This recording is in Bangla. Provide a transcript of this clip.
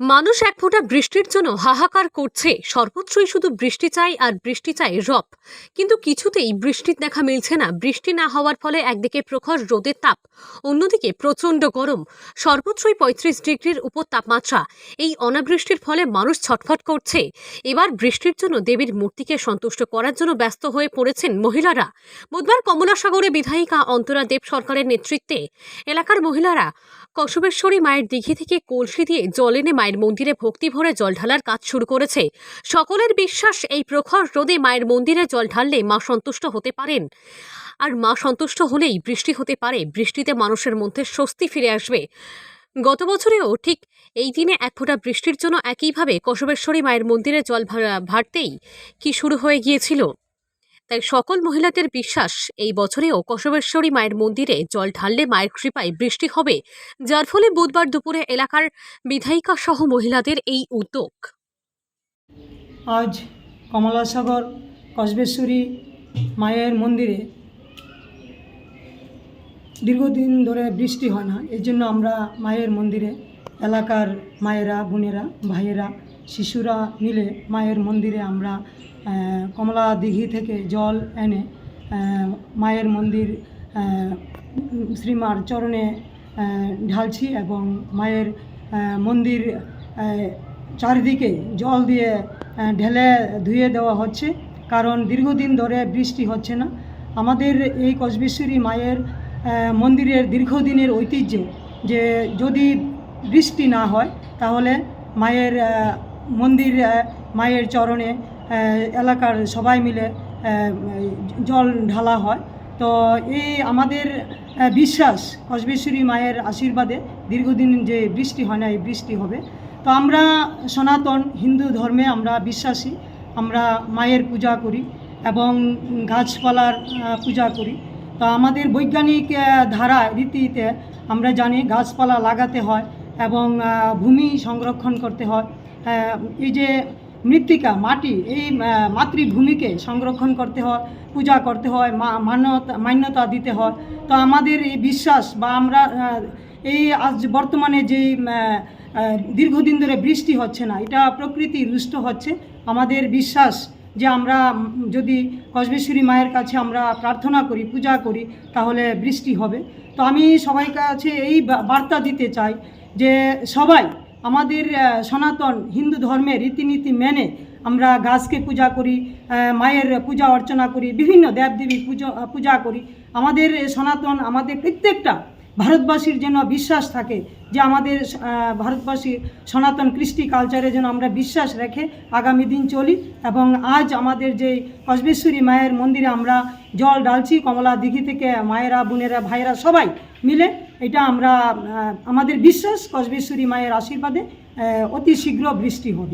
মানুষ এক ফোঁটা বৃষ্টির জন্য হাহাকার করছে। সর্বত্রই শুধু বৃষ্টি চাই আর বৃষ্টি চাই রব। কিন্তু কিছুতেই বৃষ্টির দেখা মিলছে না। বৃষ্টি না হওয়ার ফলে একদিকে প্রখর রোদের তাপ, অন্যদিকে প্রচণ্ড গরম। সর্বত্রই ৩৫ ডিগ্রির উপর তাপমাত্রা। এই অনাবৃষ্টির ফলে মানুষ ছটফট করছে। এবার বৃষ্টির জন্য দেবীর মূর্তিকে সন্তুষ্ট করার জন্য ব্যস্ত হয়ে পড়েছেন মহিলারা। বুধবার কমলাসাগরে বিধায়িকা অন্তরা দেব সরকারের নেতৃত্বে এলাকার মহিলারা কসবেশ্বরী মায়ের দিঘি থেকে কলসি দিয়ে জল এনে মায়ের মন্দিরে ভক্তি ভরে জল ঢালার কাজ শুরু করেছে। সকলের বিশ্বাস, এই প্রখর রোদে মায়ের মন্দিরে জল ঢাললে মা সন্তুষ্ট হতে পারেন, আর মা সন্তুষ্ট হলেই বৃষ্টি হতে পারে। বৃষ্টিতে মানুষের মধ্যে স্বস্তি ফিরে আসবে। গত বছরেও ঠিক এই দিনে এক ফোঁটা বৃষ্টির জন্য একইভাবে কসবেশ্বরী মায়ের মন্দিরে জল ভাড়তেই কি শুরু হয়ে গিয়েছিল। তাই সকল মহিলাদের বিশ্বাস, এই বছরেও কসবেশ্বরী মায়ের মন্দিরে জল ঢাললে মায়ের কৃপায় বৃষ্টি হবে, যার ফলে বুধবার দুপুরে এলাকার বিধায়িকা সহ মহিলাদের এই উদ্যোগ। আজ কমলাসাগর কসবেশ্বরী মায়ের মন্দিরে দীর্ঘদিন ধরে বৃষ্টি হয় না। এই জন্য আমরা মায়ের মন্দিরে এলাকার মায়েরা, বোনেরা, ভাইয়েরা, শিশুরা মিলে মায়ের মন্দিরে আমরা কমলা দিঘি থেকে জল এনে মায়ের মন্দির শ্রীমার চরণে ঢালছি এবং মায়ের মন্দির চারিদিকে জল দিয়ে ঢেলে ধুয়ে দেওয়া হচ্ছে, কারণ দীর্ঘদিন ধরে বৃষ্টি হচ্ছে না। আমাদের এই কসবেশ্বরী মায়ের মন্দিরের দীর্ঘদিনের ঐতিহ্য যে যদি বৃষ্টি না হয় তাহলে মায়ের মন্দির, মায়ের চরণে এলাকার সবাই মিলে জল ঢালা হয়। তো এই আমাদের বিশ্বাস, কসবেশ্বরী মায়ের আশীর্বাদে দীর্ঘদিন যে বৃষ্টি হয় না, এই বৃষ্টি হবে। তো আমরা সনাতন হিন্দু ধর্মে আমরা বিশ্বাসী, আমরা মায়ের পূজা করি এবং গাছপালার পূজা করি। তো আমাদের বৈজ্ঞানিক ধারায় রীতিতে আমরা জানি গাছপালা লাগাতে হয় এবং ভূমি সংরক্ষণ করতে হয়। এই যে মৃত্তিকা, মাটি, এই মাতৃভূমিকে সংরক্ষণ করতে হয়, পূজা করতে হয়, মান্যতা দিতে হয়। তো আমাদের এই বিশ্বাস বা আমরা এই আজ বর্তমানে যেই দীর্ঘদিন ধরে বৃষ্টি হচ্ছে না, এটা প্রকৃতি রুষ্ট হচ্ছে। আমাদের বিশ্বাস যে আমরা যদি কসবেশ্বরী মায়ের কাছে আমরা প্রার্থনা করি, পূজা করি, তাহলে বৃষ্টি হবে। তো আমি সবাই কাছে এই বার্তা দিতে চাই যে সবাই আমাদের সনাতন হিন্দু ধর্মের রীতিনীতি মেনে আমরা গাছকে পূজা করি, মায়ের পূজা অর্চনা করি, বিভিন্ন দেবদেবী পূজা করি। আমাদের সনাতন, আমাদের প্রত্যেকটা ভারতবাসীর যেন বিশ্বাস থাকে যে আমাদের ভারতবাসীর সনাতন কৃষ্টি কালচারে যেন আমরা বিশ্বাস রেখে আগামী দিন চলি। এবং আজ আমাদের যে কসবেশ্বরী মায়ের মন্দিরে আমরা জল ঢালছি কমলা দিঘি থেকে, মায়েরা, বোনেরা, ভাইয়েরা সবাই মিলে, এটা আমরা আমাদের বিশ্বাস কসবেশ্বরী মায়ের আশীর্বাদে অতি শীঘ্র বৃষ্টি হবে।